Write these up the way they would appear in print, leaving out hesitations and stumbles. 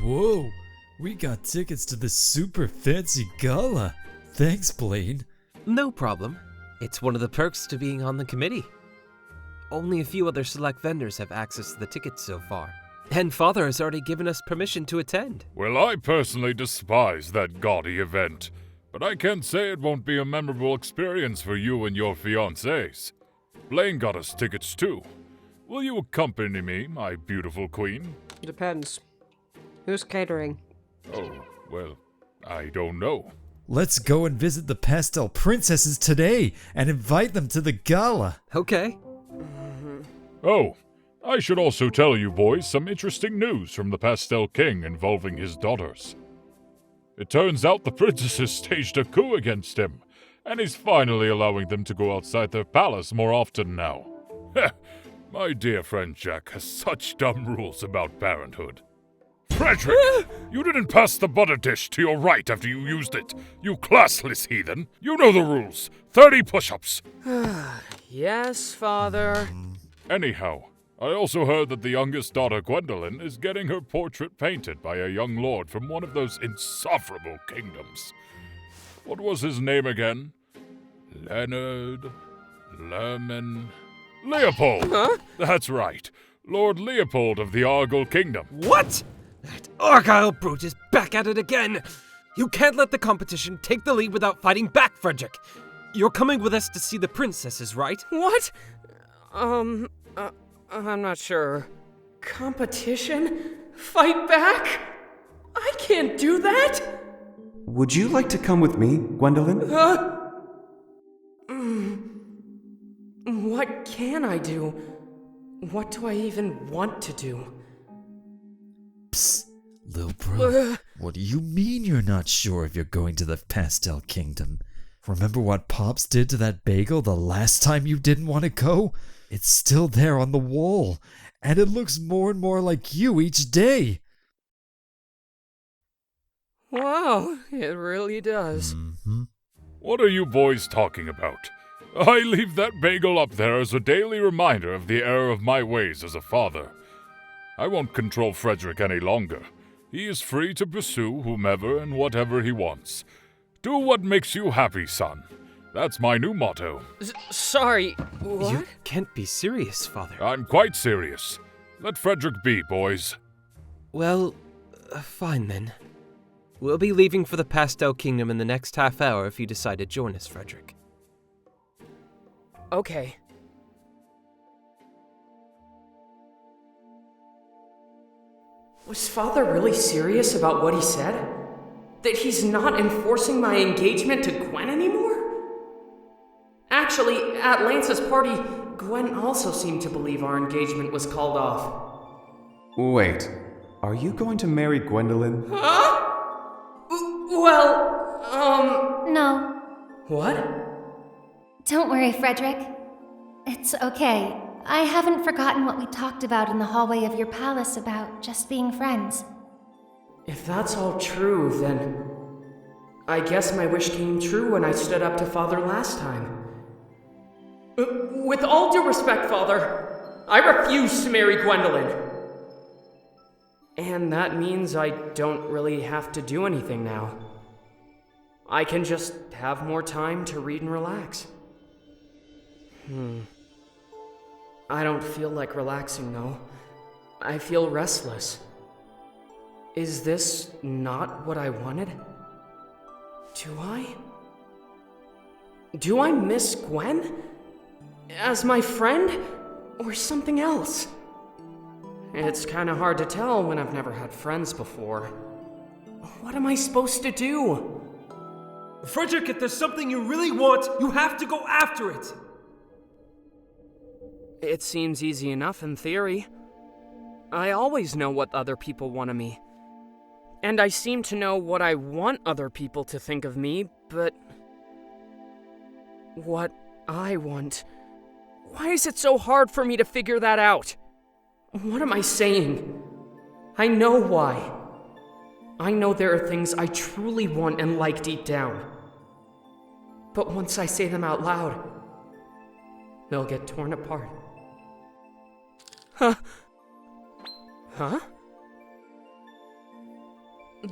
Whoa, we got tickets to this super fancy gala. Thanks, Blaine. No problem. It's one of the perks to being on the committee. Only a few other select vendors have access to the tickets so far. And Father has already given us permission to attend. Well, I personally despise that gaudy event, but I can't say it won't be a memorable experience for you and your fiancés. Blaine got us tickets too. Will you accompany me, my beautiful queen? Depends. Who's catering? Oh, well, I don't know. Let's go and visit the pastel princesses today and invite them to the gala. Okay. Oh, I should also tell you boys some interesting news from the Pastel King involving his daughters. It turns out the princesses staged a coup against him, and he's finally allowing them to go outside their palace more often now. My dear friend Jack has such dumb rules about parenthood. Frederick, you didn't pass the butter dish to your right after you used it, you classless heathen. You know the rules. 30 push-ups. Yes, Father. Anyhow, I also heard that the youngest daughter, Gwendolyn, is getting her portrait painted by a young lord from one of those insufferable kingdoms. What was his name again? Leonard... Lerman... Leopold! Huh? That's right. Lord Leopold of the Argyll Kingdom. What? That Argyle brute is back at it again! You can't let the competition take the lead without fighting back, Frederick! You're coming with us to see the princesses, right? What? I'm not sure. Competition? Fight back? I can't do that! Would you like to come with me, Gwendolyn? What can I do? What do I even want to do? Psst, little bro. What do you mean you're not sure if you're going to the Pastel Kingdom? Remember what Pops did to that bagel the last time you didn't want to go? It's still there on the wall, and it looks more and more like you each day. Wow, it really does. What are you boys talking about? I leave that bagel up there as a daily reminder of the error of my ways as a father. I won't control Frederick any longer. He is free to pursue whomever and whatever he wants. Do what makes you happy, son. That's my new motto. Sorry, what? You can't be serious, Father. I'm quite serious. Let Frederick be, boys. Well, fine then. We'll be leaving for the Pastel Kingdom in the next half hour if you decide to join us, Frederick. Okay. Was Father really serious about what he said? That he's not enforcing my engagement to Gwen anymore? Actually, at Lance's party, Gwen also seemed to believe our engagement was called off. Wait, are you going to marry Gwendolyn? Huh? No. What? Don't worry, Frederick. It's okay. I haven't forgotten what we talked about in the hallway of your palace about just being friends. If that's all true, then I guess my wish came true when I stood up to Father last time. With all due respect, Father, I refuse to marry Gwendolyn. And that means I don't really have to do anything now. I can just have more time to read and relax. I don't feel like relaxing, though. I feel restless. Is this not what I wanted? Do I? Do I miss Gwen? As my friend? Or something else? It's kinda hard to tell when I've never had friends before. What am I supposed to do? Frederick, if there's something you really want, you have to go after it! It seems easy enough in theory. I always know what other people want of me. And I seem to know what I want other people to think of me, but what I want... Why is it so hard for me to figure that out? What am I saying? I know why. I know there are things I truly want and like deep down. But once I say them out loud, they'll get torn apart. Huh?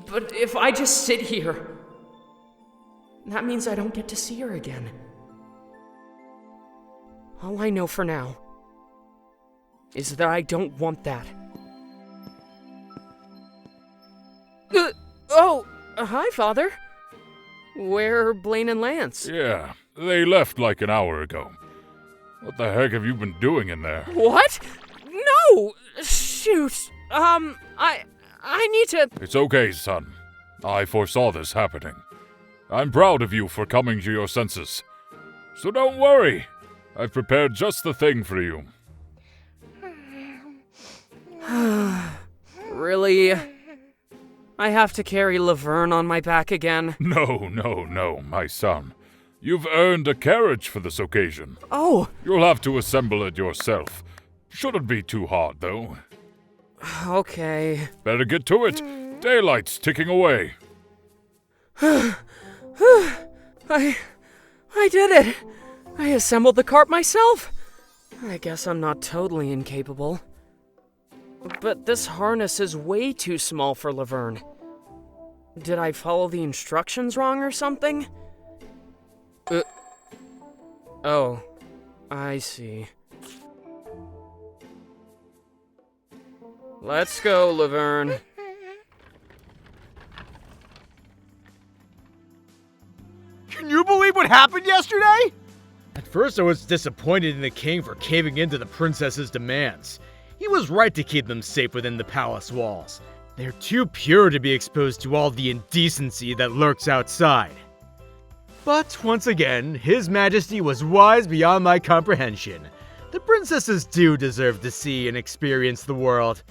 But if I just sit here, that means I don't get to see her again. All I know for now is that I don't want that. Hi, Father. Where are Blaine and Lance? Yeah, they left like an hour ago. What the heck have you been doing in there? What? No! Shoot. I need to... It's okay, son. I foresaw this happening. I'm proud of you for coming to your senses. So don't worry. I've prepared just the thing for you. Really? I have to carry Laverne on my back again? No, my son. You've earned a carriage for this occasion. Oh! You'll have to assemble it yourself. Shouldn't be too hard, though. Okay. Better get to it. Daylight's ticking away. I did it! I assembled the cart myself! I guess I'm not totally incapable. But this harness is way too small for Laverne. Did I follow the instructions wrong or something? Oh, I see. Let's go, Laverne. Can you believe what happened yesterday? At first I was disappointed in the king for caving into the princess's demands. He was right to keep them safe within the palace walls. They're too pure to be exposed to all the indecency that lurks outside. But once again, His Majesty was wise beyond my comprehension. The princesses do deserve to see and experience the world.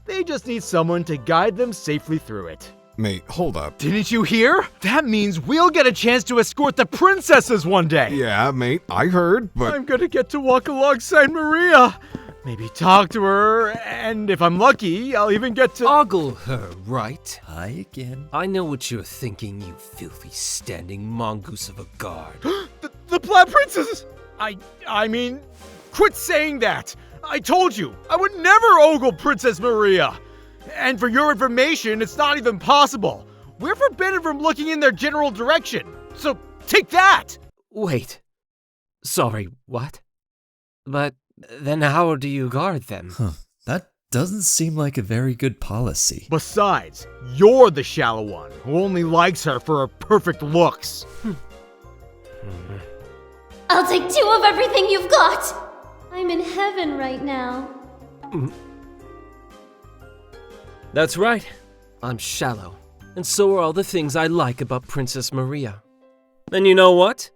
They just need someone to guide them safely through it. Mate, hold up. Didn't you hear? That means we'll get a chance to escort the princesses one day. Yeah, mate, I heard, but... I'm gonna get to walk alongside Maria. Maybe talk to her, and if I'm lucky, I'll even get to... Ogle her, right? Hi again. I know what you're thinking, you filthy standing mongoose of a guard. the Plaid Princesses! I mean, quit saying that! I told you, I would never ogle Princess Maria! And for your information, it's not even possible. We're forbidden from looking in their general direction. So, take that! Wait. Sorry, what? But then how do you guard them? That doesn't seem like a very good policy. Besides, you're the shallow one who only likes her for her perfect looks. I'll take 2 of everything you've got! I'm in heaven right now. That's right. I'm shallow. And so are all the things I like about Princess Maria. And you know what?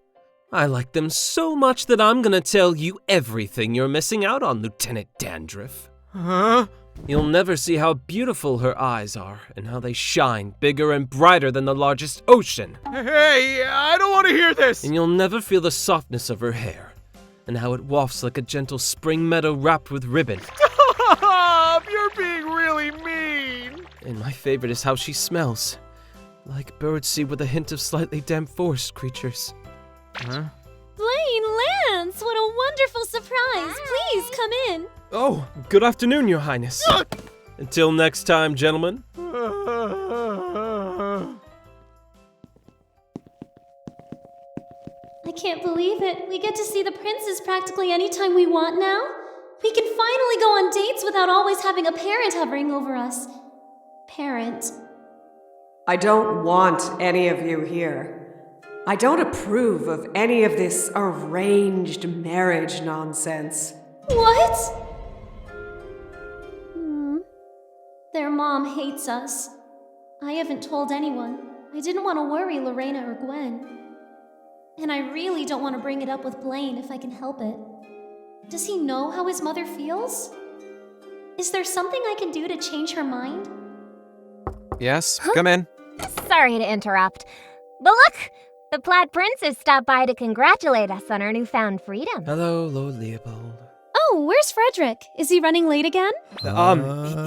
I like them so much that I'm gonna tell you everything you're missing out on, Lieutenant Dandruff. Huh? You'll never see how beautiful her eyes are and how they shine bigger and brighter than the largest ocean. Hey, I don't want to hear this! And you'll never feel the softness of her hair and how it wafts like a gentle spring meadow wrapped with ribbon. Stop! You're being really mean! And my favorite is how she smells. Like birdseed with a hint of slightly damp forest creatures. Huh? Blaine, Lance, what a wonderful surprise! Please come in. Oh, good afternoon, Your Highness. Until next time, gentlemen. I can't believe it. We get to see the princes practically anytime we want now. We can finally go on dates without always having a parent hovering over us. Parent. I don't want any of you here. I don't approve of any of this arranged marriage nonsense. What? Their mom hates us. I haven't told anyone. I didn't want to worry Lorena or Gwen. And I really don't want to bring it up with Blaine if I can help it. Does he know how his mother feels? Is there something I can do to change her mind? Yes, come in. Sorry to interrupt. But look! The Plaid Princess stopped by to congratulate us on our newfound freedom. Hello, Lord Leopold. Oh, where's Frederick? Is he running late again?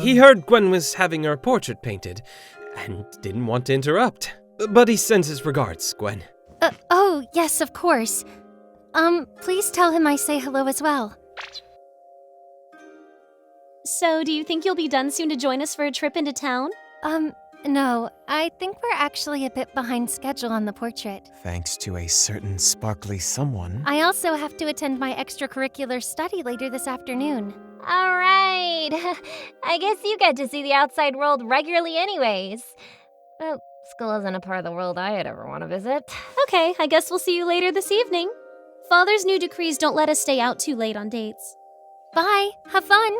He heard Gwen was having her portrait painted and didn't want to interrupt. But he sends his regards, Gwen. Oh, yes, of course. Please tell him I say hello as well. So, do you think you'll be done soon to join us for a trip into town? No, I think we're actually a bit behind schedule on the portrait. Thanks to a certain sparkly someone. I also have to attend my extracurricular study later this afternoon. All right. I guess you get to see the outside world regularly anyways. But school isn't a part of the world I'd ever want to visit. Okay, I guess we'll see you later this evening. Father's new decrees don't let us stay out too late on dates. Bye. Have fun.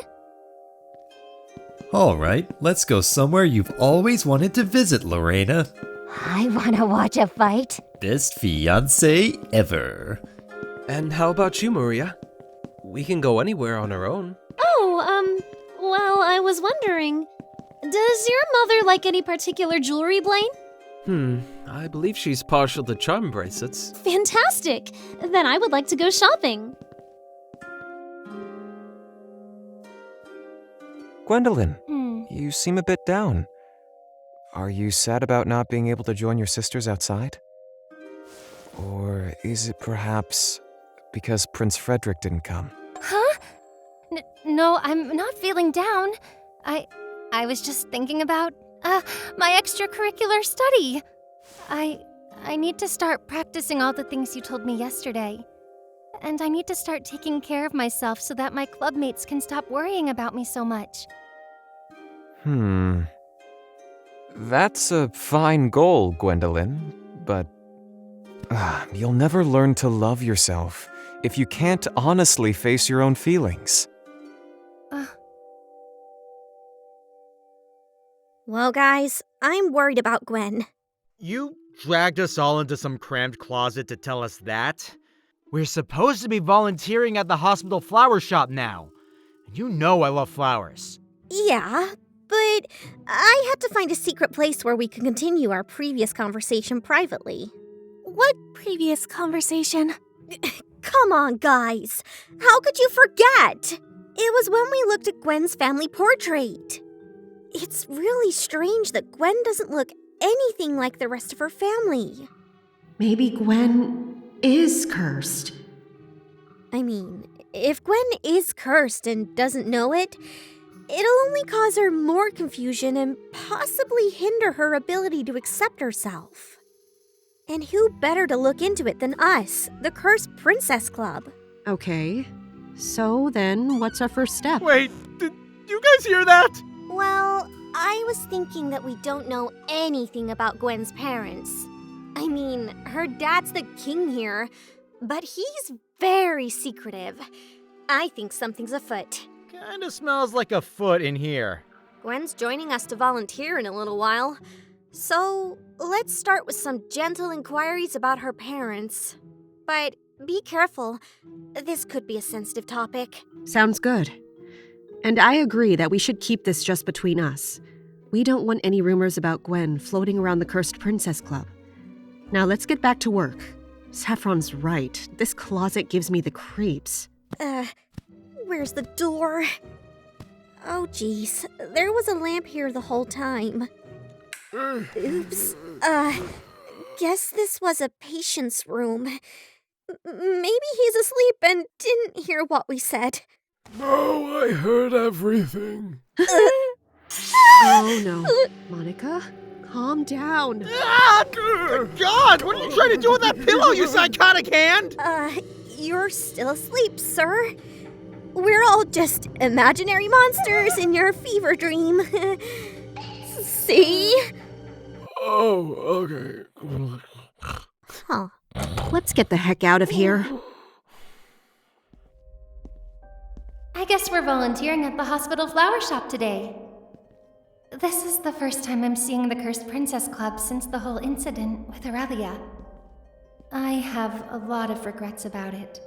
Alright, let's go somewhere you've always wanted to visit, Lorena. I want to watch a fight. Best fiancé ever. And how about you, Maria? We can go anywhere on our own. Oh, well, I was wondering, does your mother like any particular jewelry, Blaine? I believe she's partial to charm bracelets. Fantastic! Then I would like to go shopping. Gwendolyn, you seem a bit down. Are you sad about not being able to join your sisters outside? Or is it perhaps because Prince Frederick didn't come? Huh? No, I'm not feeling down. I was just thinking about, my extracurricular study. I need to start practicing all the things you told me yesterday. And I need to start taking care of myself so that my clubmates can stop worrying about me so much. That's a fine goal, Gwendolyn, but you'll never learn to love yourself if you can't honestly face your own feelings. Well, guys, I'm worried about Gwen. You dragged us all into some crammed closet to tell us that? We're supposed to be volunteering at the hospital flower shop now. And you know I love flowers. Yeah, but I had to find a secret place where we could continue our previous conversation privately. What previous conversation? Come on, guys. How could you forget? It was when we looked at Gwen's family portrait. It's really strange that Gwen doesn't look anything like the rest of her family. Maybe Gwen is cursed. I mean, if Gwen is cursed and doesn't know it, it'll only cause her more confusion and possibly hinder her ability to accept herself. And who better to look into it than us, the Cursed Princess Club? Okay, so then what's our first step? Wait, did you guys hear that? Well, I was thinking that we don't know anything about Gwen's parents. I mean, her dad's the king here, but he's very secretive. I think something's afoot. Kinda smells like a foot in here. Gwen's joining us to volunteer in a little while, so let's start with some gentle inquiries about her parents. But be careful, this could be a sensitive topic. Sounds good. And I agree that we should keep this just between us. We don't want any rumors about Gwen floating around the Cursed Princess Club. Now let's get back to work. Saffron's right. This closet gives me the creeps. Where's the door? Oh, geez. There was a lamp here the whole time. Oops. Guess this was a patient's room. Maybe he's asleep and didn't hear what we said. No, I heard everything. Oh, no. Monica, calm down. God, what are you trying to do with that pillow, you psychotic hand? You're still asleep, sir. We're all just imaginary monsters in your fever dream. See? Oh, okay. Huh. Let's get the heck out of here. I guess we're volunteering at the hospital flower shop today. This is the first time I'm seeing the Cursed Princess Club since the whole incident with Aurelia. I have a lot of regrets about it.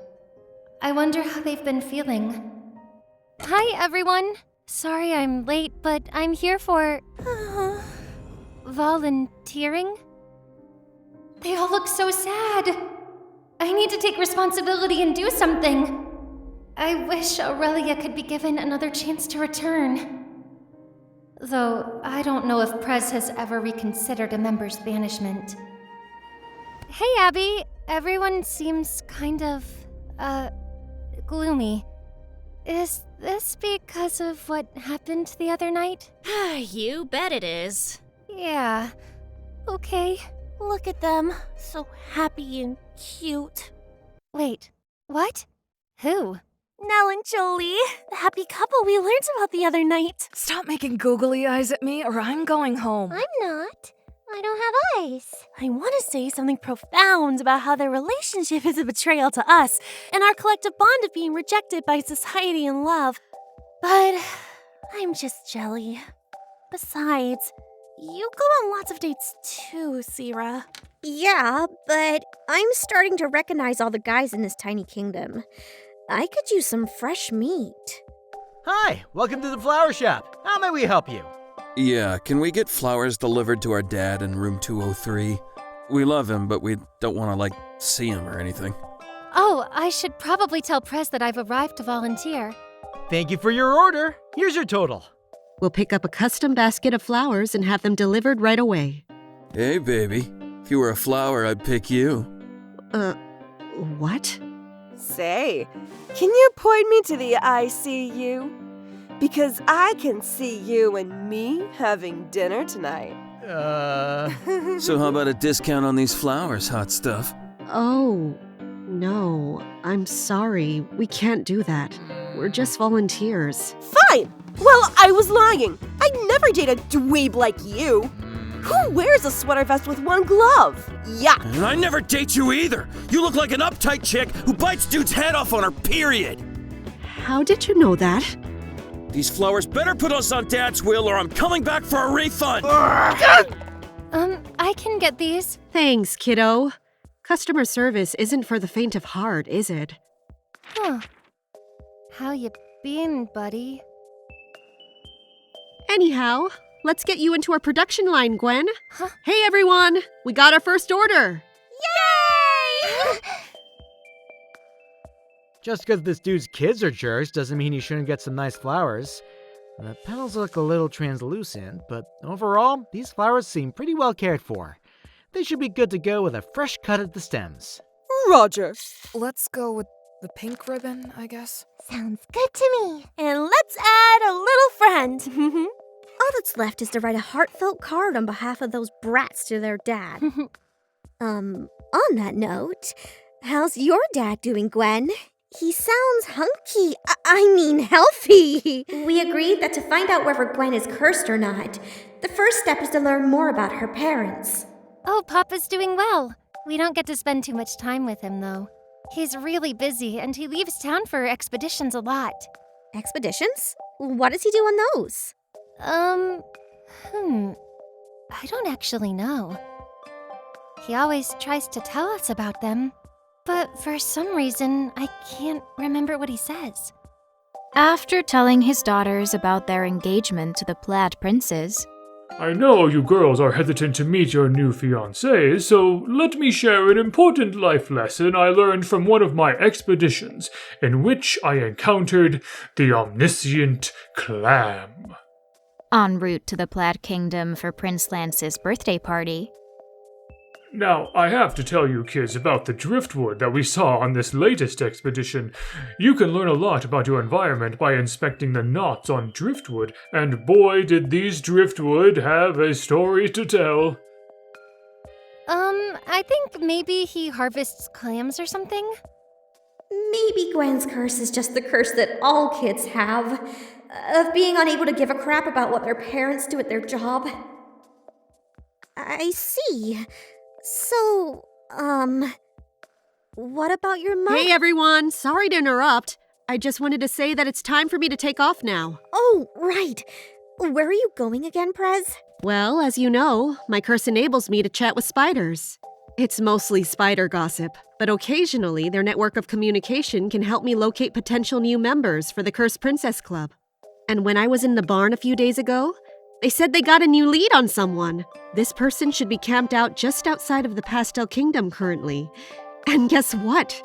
I wonder how they've been feeling. Hi, everyone. Sorry I'm late, but I'm here for... volunteering? They all look so sad. I need to take responsibility and do something. I wish Aurelia could be given another chance to return. Though, I don't know if Prez has ever reconsidered a member's banishment. Hey, Abby. Everyone seems kind of, gloomy. Is this because of what happened the other night? You bet it is. Yeah. Okay. Look at them. So happy and cute. Wait, what? Who? Nell and Jolie, the happy couple we learned about the other night. Stop making googly eyes at me or I'm going home. I'm not. I don't have eyes. I want to say something profound about how their relationship is a betrayal to us and our collective bond of being rejected by society and love. But I'm just jelly. Besides, you go on lots of dates too, Sierra. Yeah, but I'm starting to recognize all the guys in this tiny kingdom. I could use some fresh meat. Hi, welcome to the flower shop. How may we help you? Yeah, can we get flowers delivered to our dad in room 203? We love him, but we don't want to, see him or anything. Oh, I should probably tell Prez that I've arrived to volunteer. Thank you for your order. Here's your total. We'll pick up a custom basket of flowers and have them delivered right away. Hey, baby. If you were a flower, I'd pick you. What? Say, can you point me to the ICU? Because I can see you and me having dinner tonight. So how about a discount on these flowers, hot stuff? Oh, no. I'm sorry. We can't do that. We're just volunteers. Fine! Well, I was lying. I'd never date a dweeb like you. Who wears a sweater vest with one glove? Yuck! And I never date you either. You look like an uptight chick who bites dude's head off on her period. How did you know that? These flowers better put us on Dad's wheel or I'm coming back for a refund. I can get these. Thanks, kiddo. Customer service isn't for the faint of heart, is it? Huh. How you been, buddy? Anyhow, let's get you into our production line, Gwen. Huh? Hey, everyone! We got our first order! Yay! Just because this dude's kids are jerks doesn't mean he shouldn't get some nice flowers. The petals look a little translucent, but overall, these flowers seem pretty well cared for. They should be good to go with a fresh cut at the stems. Roger. Let's go with the pink ribbon, I guess. Sounds good to me. And let's add a little friend. All that's left is to write a heartfelt card on behalf of those brats to their dad. On that note, how's your dad doing, Gwen? He sounds hunky. I mean healthy. We agreed that to find out whether Gwen is cursed or not, the first step is to learn more about her parents. Oh, Papa's doing well. We don't get to spend too much time with him, though. He's really busy, and he leaves town for expeditions a lot. Expeditions? What does he do on those? I don't actually know. He always tries to tell us about them, but for some reason, I can't remember what he says. After telling his daughters about their engagement to the Plaid Princes, I know you girls are hesitant to meet your new fiancés, so let me share an important life lesson I learned from one of my expeditions, in which I encountered the omniscient clam. en route to the Plaid Kingdom for Prince Lance's birthday party. Now, I have to tell you kids about the driftwood that we saw on this latest expedition. You can learn a lot about your environment by inspecting the knots on driftwood, and boy did these driftwood have a story to tell. I think maybe he harvests clams or something? Maybe Gwen's curse is just the curse that all kids have, of being unable to give a crap about what their parents do at their job. I see. So, what about your mom? Hey everyone, sorry to interrupt. I just wanted to say that it's time for me to take off now. Oh, right. Where are you going again, Prez? Well, as you know, my curse enables me to chat with spiders. It's mostly spider gossip, but occasionally their network of communication can help me locate potential new members for the Cursed Princess Club. And when I was in the barn a few days ago, they said they got a new lead on someone. This person should be camped out just outside of the Pastel Kingdom currently. And guess what?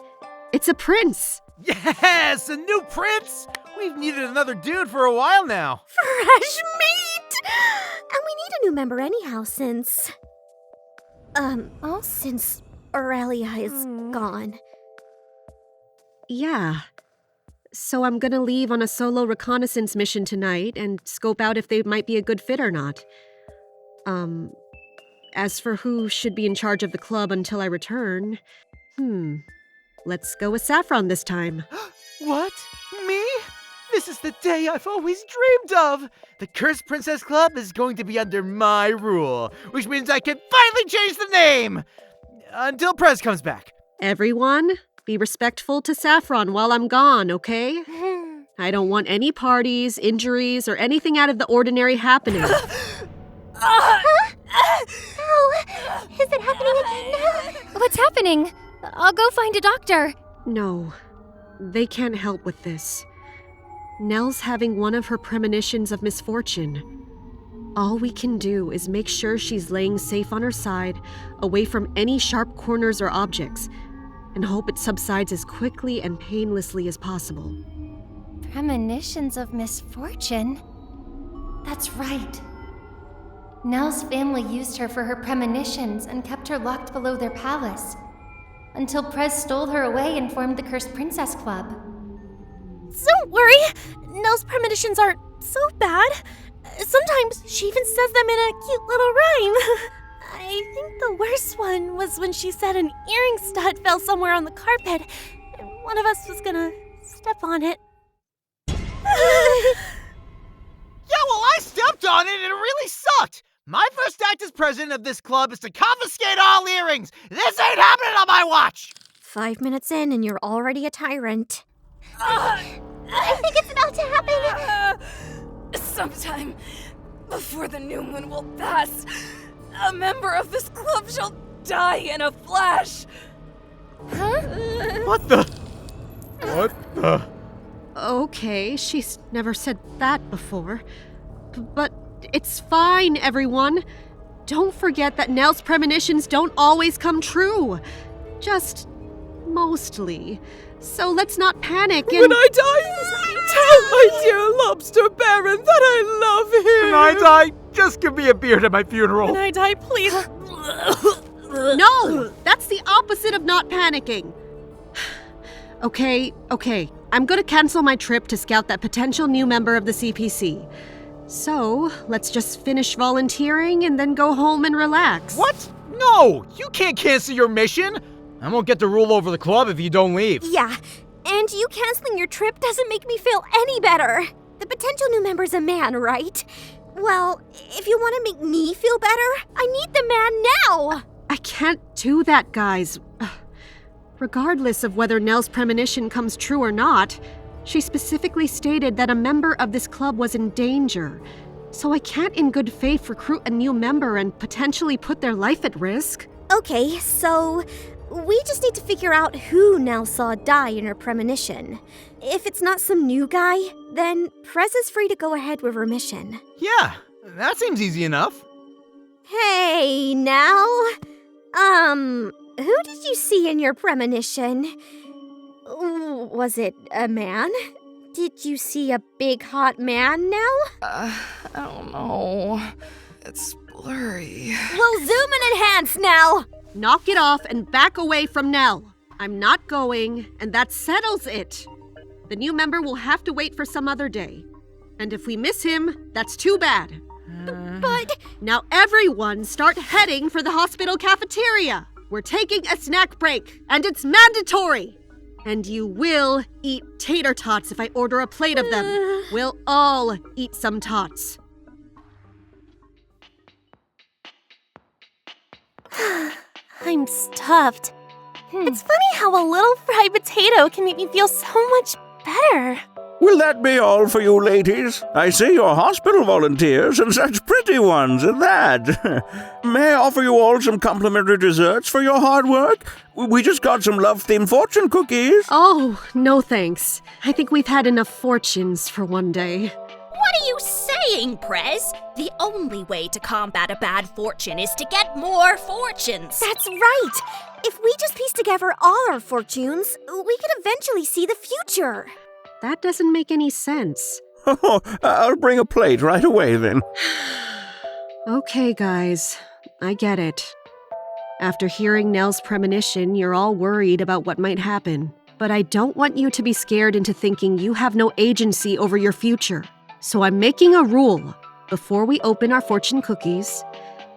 It's a prince! Yes, a new prince! We've needed another dude for a while now. Fresh meat! And we need a new member anyhow since Aurelia is gone. Yeah. So I'm gonna leave on a solo reconnaissance mission tonight and scope out if they might be a good fit or not. As for who should be in charge of the club until I return, let's go with Saffron this time. What? Me? This is the day I've always dreamed of! The Cursed Princess Club is going to be under my rule, which means I can finally change the name! Until Prez comes back. Everyone, be respectful to Saffron while I'm gone, okay? I don't want any parties, injuries, or anything out of the ordinary happening. Ow! Is it happening again now? What's happening? I'll go find a doctor. No, they can't help with this. Nell's having one of her premonitions of misfortune. All we can do is make sure she's laying safe on her side, away from any sharp corners or objects, and hope it subsides as quickly and painlessly as possible. Premonitions of misfortune? That's right. Nell's family used her for her premonitions and kept her locked below their palace, until Prez stole her away and formed the Cursed Princess Club. Don't worry, Nell's premonitions aren't so bad. Sometimes she even says them in a cute little rhyme. I think the worst one was when she said an earring stud fell somewhere on the carpet, and one of us was gonna step on it. Yeah, well, I stepped on it and it really sucked! My first act as president of this club is to confiscate all earrings! This ain't happening on my watch! 5 minutes in and you're already a tyrant. I think it's about to happen. Sometime before the new moon will pass, a member of this club shall die in a flash. Huh? What the? What the? Okay, she's never said that before. But it's fine, everyone. Don't forget that Nell's premonitions don't always come true. Just mostly. So let's not panic and— When I die, tell my dear lobster baron that I love him! When I die, just give me a beard at my funeral. When I die, please. No! That's the opposite of not panicking. Okay. I'm gonna cancel my trip to scout that potential new member of the CPC. So, let's just finish volunteering and then go home and relax. What? No! You can't cancel your mission! I won't get to rule over the club if you don't leave. Yeah, and you canceling your trip doesn't make me feel any better. The potential new member's a man, right? Well, if you want to make me feel better, I need the man now! I can't do that, guys. Regardless of whether Nell's premonition comes true or not, she specifically stated that a member of this club was in danger. So I can't in good faith recruit a new member and potentially put their life at risk. Okay, so we just need to figure out who Nell saw die in her premonition. If it's not some new guy, then Prez is free to go ahead with her mission. Yeah, that seems easy enough. Hey, Nell. Who did you see in your premonition? Was it a man? Did you see a big hot man, Nell? I don't know. It's blurry. Well, zoom and enhance, Nell! Knock it off and back away from Nell. I'm not going, and that settles it. The new member will have to wait for some other day. And if we miss him, that's too bad. But now everyone start heading for the hospital cafeteria. We're taking a snack break, and it's mandatory. And you will eat tater tots if I order a plate of them. We'll all eat some tots. I'm stuffed. It's funny how a little fried potato can make me feel so much better. Will that be all for you ladies? I see you're hospital volunteers, and such pretty ones at that. May I offer you all some complimentary desserts for your hard work? We just got some love-themed fortune cookies. Oh, no thanks. I think we've had enough fortunes for one day. What are you saying, Prez? The only way to combat a bad fortune is to get more fortunes. That's right! If we just piece together all our fortunes, we could eventually see the future. That doesn't make any sense. Oh, I'll bring a plate right away then. Okay, guys. I get it. After hearing Nell's premonition, you're all worried about what might happen. But I don't want you to be scared into thinking you have no agency over your future. So I'm making a rule. Before we open our fortune cookies,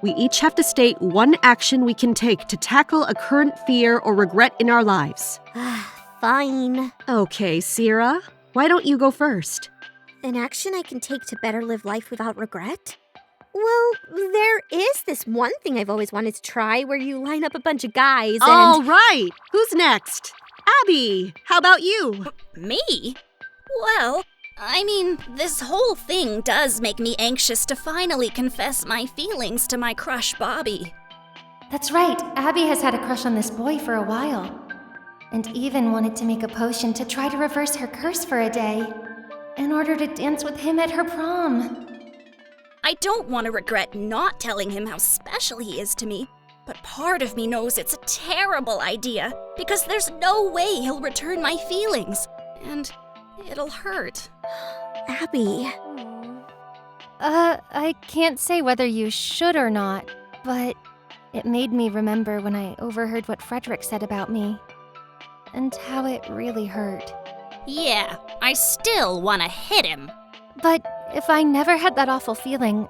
We each have to state one action we can take to tackle a current fear or regret in our lives. Fine. Okay, Sierra, why don't you go first? An action I can take to better live life without regret? Well, there is this one thing I've always wanted to try where you line up a bunch of guys and... All right! Who's next? Abby, how about you? Me? Well, I mean, this whole thing does make me anxious to finally confess my feelings to my crush, Bobby. That's right, Abby has had a crush on this boy for a while. And even wanted to make a potion to try to reverse her curse for a day, in order to dance with him at her prom. I don't want to regret not telling him how special he is to me, but part of me knows it's a terrible idea, because there's no way he'll return my feelings, and it'll hurt. Abby. I can't say whether you should or not, but it made me remember when I overheard what Frederick said about me, and how it really hurt. Yeah, I still want to hit him. But if I never had that awful feeling,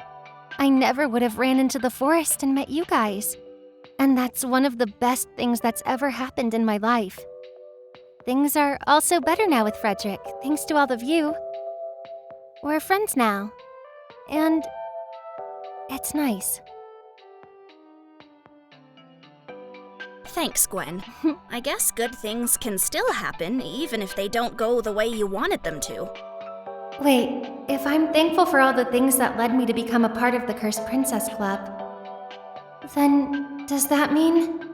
I never would have ran into the forest and met you guys. And that's one of the best things that's ever happened in my life. Things are also better now with Frederick, thanks to all of you. We're friends now. And it's nice. Thanks, Gwen. I guess good things can still happen, even if they don't go the way you wanted them to. Wait, if I'm thankful for all the things that led me to become a part of the Cursed Princess Club, then does that mean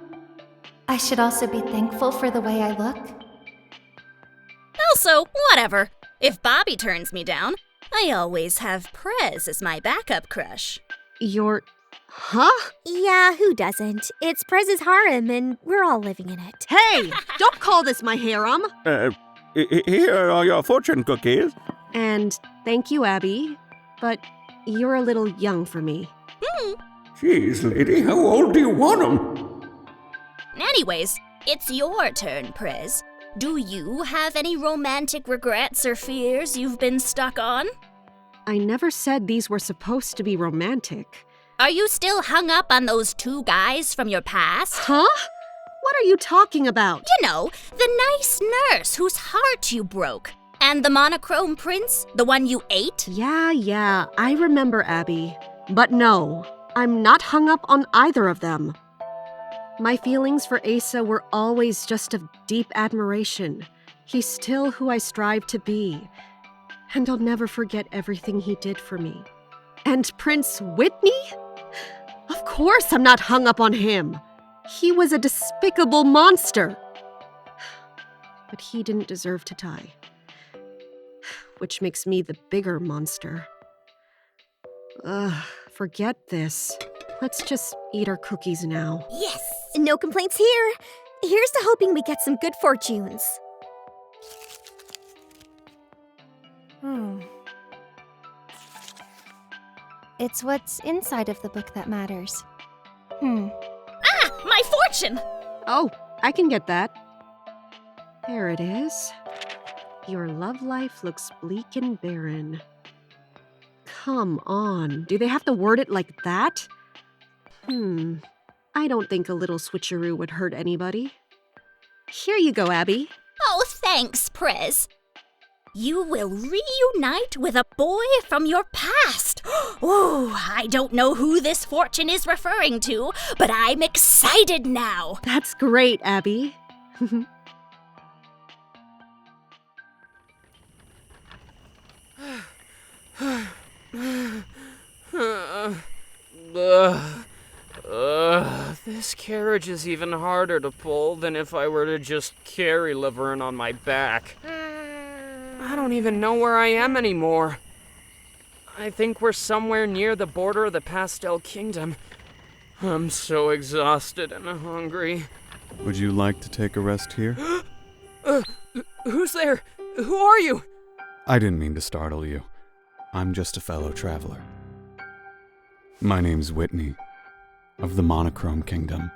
I should also be thankful for the way I look? Also, whatever. If Bobby turns me down, I always have Prez as my backup crush. Huh? Yeah, who doesn't? It's Prez's harem, and we're all living in it. Hey, don't call this my harem. Here are your fortune cookies. And thank you, Abby, but you're a little young for me. Jeez, lady, how old do you want them? Anyways, it's your turn, Prez. Do you have any romantic regrets or fears you've been stuck on? I never said these were supposed to be romantic. Are you still hung up on those two guys from your past? Huh? What are you talking about? You know, the nice nurse whose heart you broke. And the monochrome prince, the one you ate? Yeah, I remember, Abby. But no, I'm not hung up on either of them. My feelings for Asa were always just of deep admiration. He's still who I strive to be. And I'll never forget everything he did for me. And Prince Whitney? Of course I'm not hung up on him. He was a despicable monster. But he didn't deserve to die. Which makes me the bigger monster. Forget this. Let's just eat our cookies now. Yes! No complaints here. Here's to hoping we get some good fortunes. It's what's inside of the book that matters. Ah! My fortune! Oh, I can get that. There it is. Your love life looks bleak and barren. Come on, do they have to word it like that? I don't think a little switcheroo would hurt anybody. Here you go, Abby. Oh, thanks, Prez. You will reunite with a boy from your past. Oh, I don't know who this fortune is referring to, but I'm excited now. That's great, Abby. This carriage is even harder to pull than if I were to just carry Laverne on my back. I don't even know where I am anymore. I think we're somewhere near the border of the Pastel Kingdom. I'm so exhausted and hungry. Would you like to take a rest here? Who's there? Who are you? I didn't mean to startle you. I'm just a fellow traveler. My name's Whitney, of the Monochrome Kingdom.